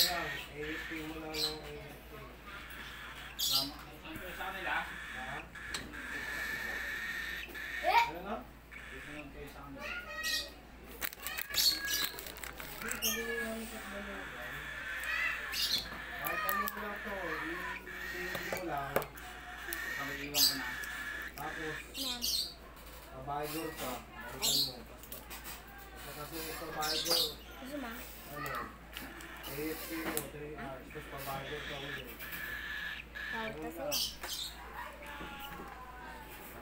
lang. AFP mo lang ng AFP. Tama. Saan kayo sa kanila? Ha? Ano na? Dito lang kayo sa kanila. Hindi, kami lang sa Balogan. Kahit ano mo lang to, hindi mo lang. Kami iwan ko na. Tapos, provider ka, maritan mo. Kasi provider, ano, AFP mo, 3 hours, tapos provider ka ulit.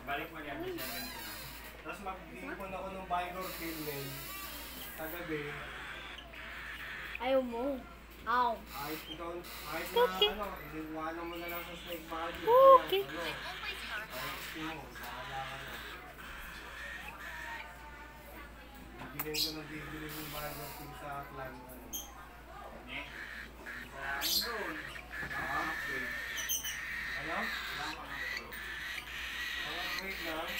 Balik mo yan. Tapos mag-iipon ako ng Vigor Filmen sa gabi. Ayaw mo. Ow. Kahit ikaw, kahit Okay. na ano, iliwanan mo na lang sa snake body. Okay. Ano, AFP mo, bahala ka na. Bibigyan ko ng bibili ng Vigor Film sa Atlan. Ano. Salamin doon. Ha? Ano? Salamat ako. Wait lang.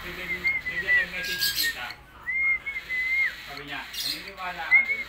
Bigyan nag-message kita. Sabi niya, naniniwala ka doon?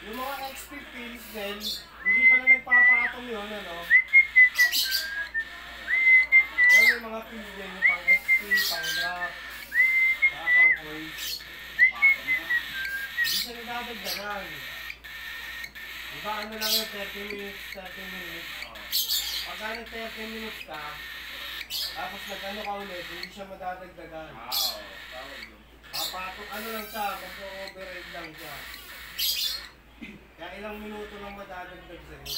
Yung mga XP pills din, hindi pa na nagpapatong yun, ano? Ano yung mga pills din, yung pang XP, pang drop, pang coins. Hindi siya nagdadagdagan. Diba ano lang yung 30 minutes, 30 minutes. Pagka nag 30 minutes ka, tapos nag-ano ka ulit, hindi siya madadagdagan. Wow, tawag yun. Papatong ano lang siya, mag-override lang siya. Kaya ilang minuto lang madadagdag sa inyo.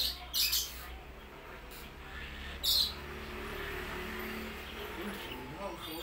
Wow, so